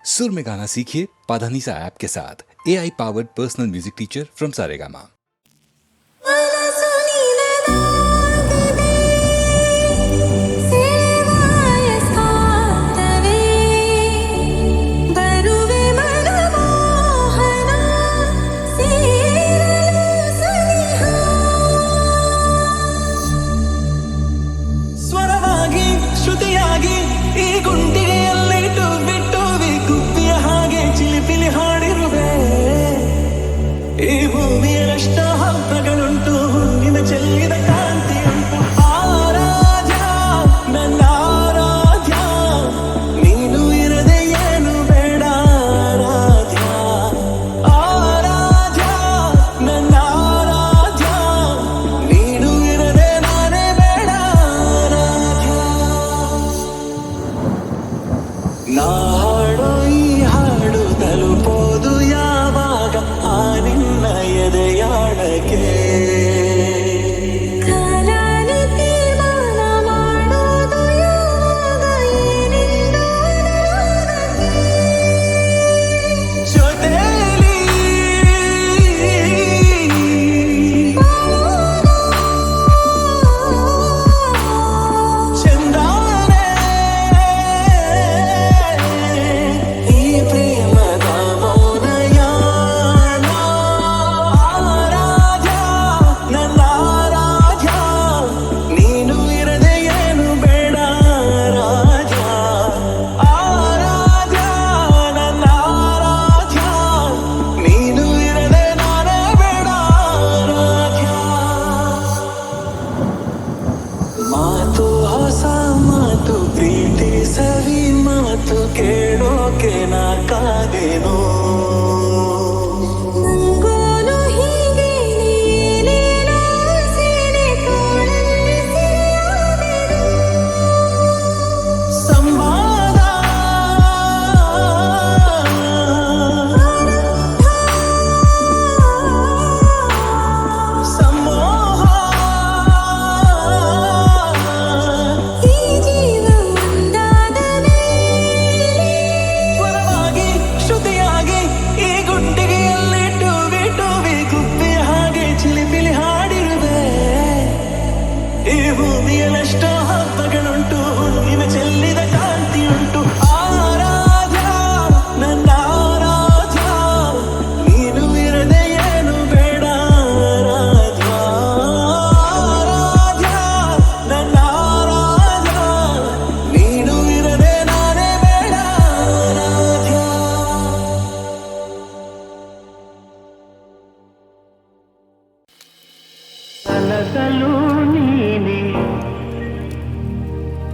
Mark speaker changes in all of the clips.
Speaker 1: सुर में गाना सीखिए पाधानीसा ऐप के साथ AI powered personal music teacher from Saregama.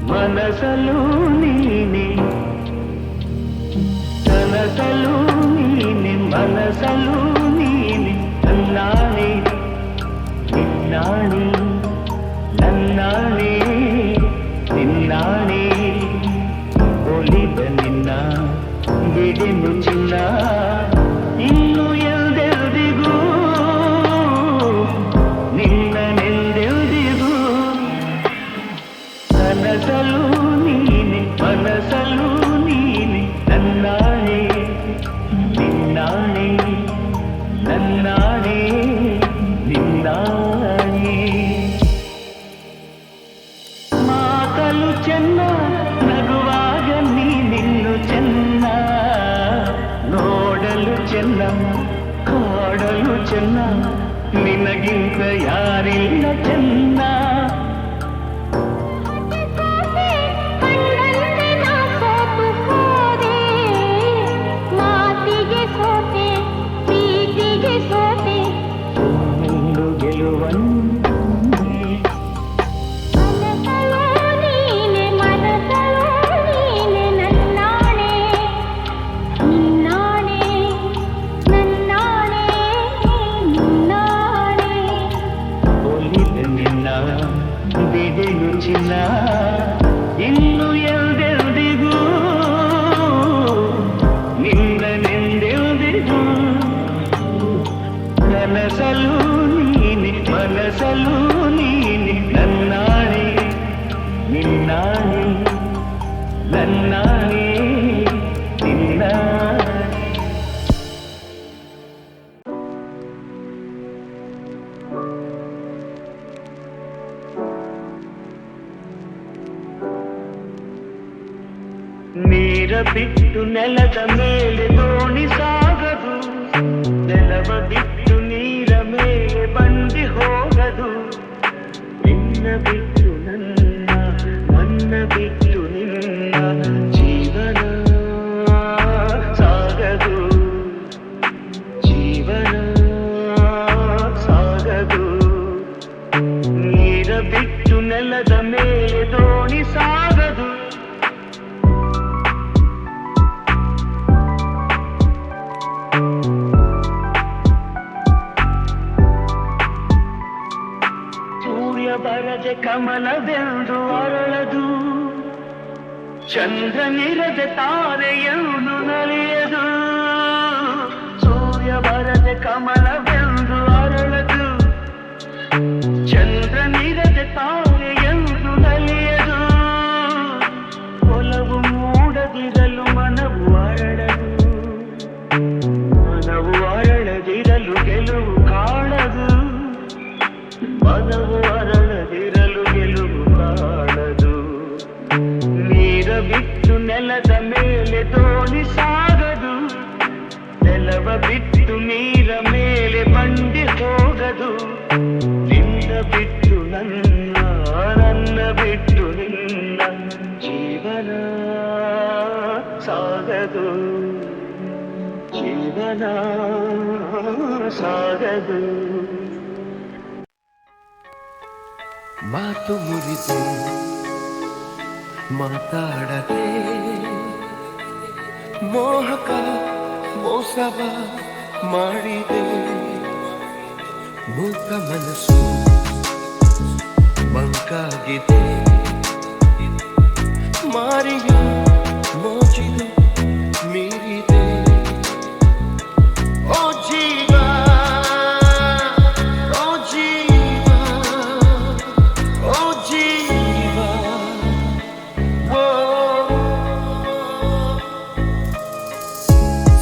Speaker 2: మనసలు నీని కనసలు నీని మనసలు నీని నన్నాని నిన్నాని నన్నాని నిన్నాని ಒಲಿದ ನಿನ್ನ ಬಿಡಿನು ಚಿನ್ನ ಇನ್ನು ಎಲ್ದೆಲ್ದಿಗೂ ನಿನ್ನನೆಲ್ದೆಲ್ದಿಗೂ ಕನಸಲು ನೀನೆ ಮನಸಲು ನೀನೆ ನನ್ನಾಣೆ ನಿನ್ನಾಣೆ ನನ್ನಾಣೆ ನಿನ್ನಾಣೆ ಮಾತಲು ಚೆನ್ನ ನಗುವಾಗ ನೀನಿನ್ನು ಚೆನ್ನ ನೋಡಲು ಚೆನ್ನ ಕಾಡಲು ಚೆನ್ನ ನಿನಗಿಂತ ಯಾರಿಲ್ಲ ಚೆನ್ನ ಬಿಟ್ಟು ನೆಲದ ಮೇಲೆ ದೋಣಿ ಸಾಗದು, ನೆಲವ ಬಿಟ್ಟು ನೀರ ಮೇಲೆ ಬಂಡಿ ಹೋಗದು. ನಿನ್ನ ಬಿಟ್ಟು ನನ್ನ, ನನ್ನ ಬಿಟ್ಟು ನಿನ್ನ ಜೀವನ ಸಾಗದು, ಜೀವನ ಸಾಗದು. ನೀರ ಬಿಟ್ಟು ನೆಲದ ಮೇಲೆ ದೋಣಿ ಸಾಗದು. ಸೂರ್ಯ ಬರದೆ ಕಮಲವೆಂದು ಅರಳದು, ಚಂದ್ರನಿರದೆ ತಾರೆಯನ್ನು ನಲಿಯದು. ಸೂರ್ಯ ಬರದೆ ಕಮಲವೆಂದು ಅರಳದು, ಚಂದ್ರನಿರದೆ ತಾರೆಯನ್ನು ನಲಿಯದು. ಒಲವು ಮೂಡದಿರಲು ಮನವು ಅರಳದು, ಮನವು ಅರಳದಿರಲು ಗೆಲುವು ಕಾಣದು. ಮನವು ಅರಳದಿರಲು ಗೆಲುವು ಕಾಣದು. ನೀರ ಬಿಟ್ಟು ನೆಲದ ಮೇಲೆ ದೋಣಿ ಸಾಗದು, ನೆಲವ ಬಿಟ್ಟು ನೀರ ಮೇಲೆ ಬಂಡಿ ಹೋಗದು. ನಿನ್ನ ಬಿಟ್ಟು ನನ್ನ, ನನ್ನ ಬಿಟ್ಟು ನಿನ್ನ ಜೀವನ ಸಾಗದು, ಜೀವನ ಸಾಗದು.
Speaker 3: ಮಾತು ಮುರಿದು ಮಾತಾಡದೆ, ಮೋಹಕ ಮೋಸವ ಮಾಡಿದೆ. ಮೂಕ ಮನಸ್ಸು ಮಂಕಾಗಿದೆ, ಮಾರಿಯ ಮೋಜಿದು ಮೀರಿದೆ. ಓ ಜೀವ, ಓ ಜೀವ, ಓ ಜೀವ, ಓ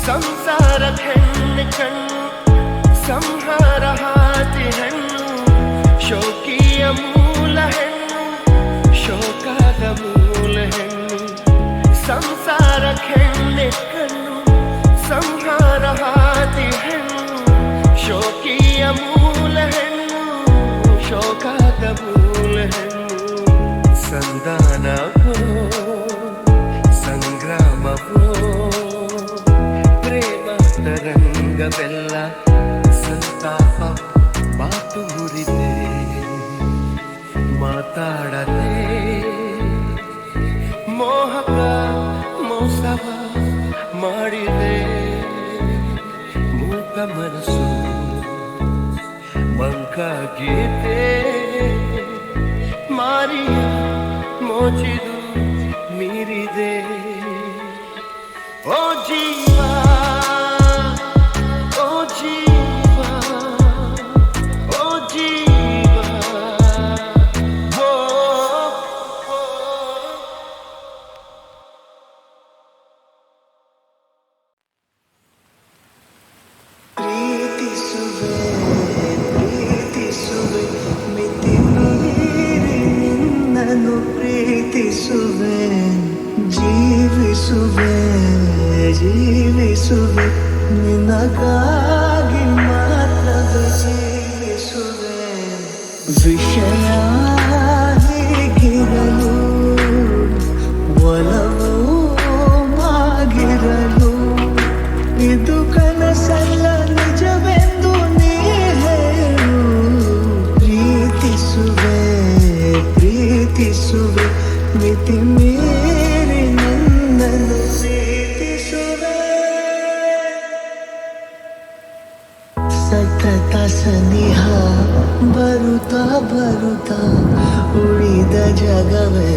Speaker 3: ಸಂಸಾರ ಹೆಣ್ಣು ಕಣ್ಣು, ಸಂಹಾರ ಹಾದಿ ಹೆಣ್ಣು, ಶೋಕಿಯ ಮೂಲ ಹೆಣ್ಣು, ಶೋಕದ ಮೂಲ ಹೆಣ್ಣು. ಸಂಸಾರ ಹೆಣ್ಣೆ ಕಣ್ಣು, ಸಂಹಾರ ಹಾದಿ ಹೆಣ್ಣು, ಶೋಕಿಯ ಮೂಲ ಹೆಣ್ಣು, ಶೋಕದ ಮೂಲ ಹೆಣ್ಣು. ಸಂಧಾನವೋ ಸಂಗ್ರಾಮವೋ, ಪ್ರೇಮ ತರಂಗವೆಲ್ಲ ಸಂತಾಪ. ಮಾತು ಮುರಿದೆ ಮಾತಾಡದೆ, ಮೋಹಕ ಮೋಸವ ಮಾಡಿದೆ. ಮೂಕ ಮನಸ್ಸು ಮಂಕಾಗಿದೆ, ಮಾರಿಯ ಮೋಜಿದು ಮೀರಿದೆ. ಓ ಜೀವ, ಓ ಜೀವ, ಓ ಜೀವ, ಓ
Speaker 4: ಪ್ರೀತಿಸುವೆ, ಪ್ರೀತಿಸುವೆ, ಮಿತಿ ಮೀರಿ ನಿನ್ನನ್ನು ಪ್ರೀತಿಸುವೆ. ಜೀವಿಸುವೆ, ಜೀವಿಸುವೆ, ನಿನಗಾಗಿ ಮಾತ್ರವೇ ಜೀವಿಸುವೆ. ವಿಷಯ ಹೀಗಿರಲು, ಒಲವು ಆಗಿರಲು, ಇದು ಕನಸಲ್ಲ ನಿಜವೆಂದು ನೀ ಹೇಳು. ಪ್ರೀತಿಸುವೆ, ಪ್ರೀತಿಸುವೆ, ಮಿತಿ ಮೀರಿ ನನ್ನನ್ನು ಪ್ರೀತಿಸುವೆ. ಸತತ ಸನಿಹ ಬರುತ್ತಾ ಬರುತ್ತಾ ಉಳಿದ ಜಗವೇ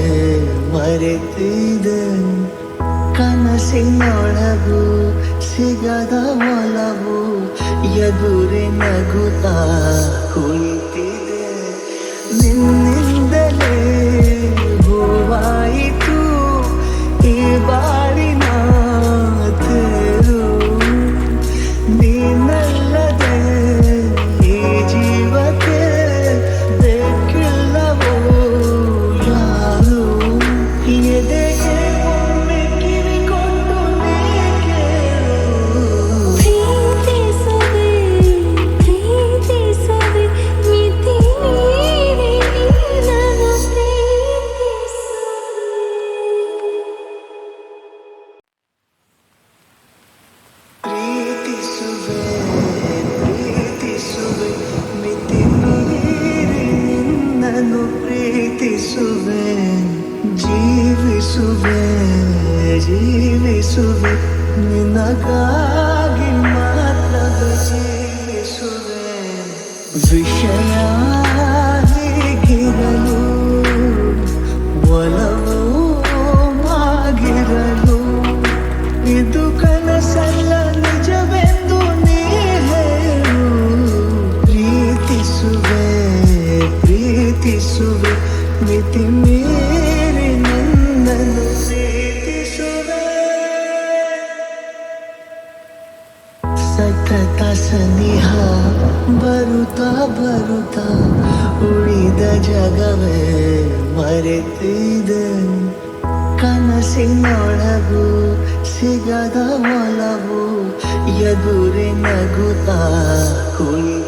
Speaker 4: ಮರೆತಿದೆ. ಕನಸಿನೊಳಗು ಸಿಗದ ಒಲವು ಎದುರೆ ನಗುತ್ತಾ ಕುಳಿತಿದೆ. ನಿನ್ನಿಂದಲೇ ಹೂವಾಯಿತು ಈ ಬಾಳಿನ ತೇರು. ನೀನಲ್ಲದೆ ಈ ಜೀವಕ್ಕೆ ಬೇಕಿಲ್ಲವೋ ಯಾರು. ಎದೆಗೆ ಒಮ್ಮೆ ಕಿವಿಕೊಂಡು ಜೀವಿಸುವೆ ಜೀವಿಸುವೆ ಜೀವಿಸುವೆ ನಿನಗಾಗಿ ಮಾತ್ರವೇ ಜೀವಿಸುವೆ ವಿಷಯ ಹೀಗಿರಲು ಒಲವು ಆಗಿರಲು ಇದು ಕನಸಲ್ಲ ನಿಜವೆಂದು ನೀ ಹೇಳು ಪ್ರೀತಿಸುವೆ ಪ್ರೀತಿಸುವೆ ಮಿತಿ ಮೀರಿ ನನ್ನನ್ನು ಪ್ರೀತಿಸುವೆ ಸತತ ಸನಿಹ ಬರುತ್ತಾ ಬರುತ್ತಾ ಉಳಿದ ಜಗವೇ ಮರೆತಿದೆ ಕನಸಿನೊಳಗು ಸಿಗದ ಒಲವು ಎದುರೆ ನಗುತ್ತಾ ಕುಳಿ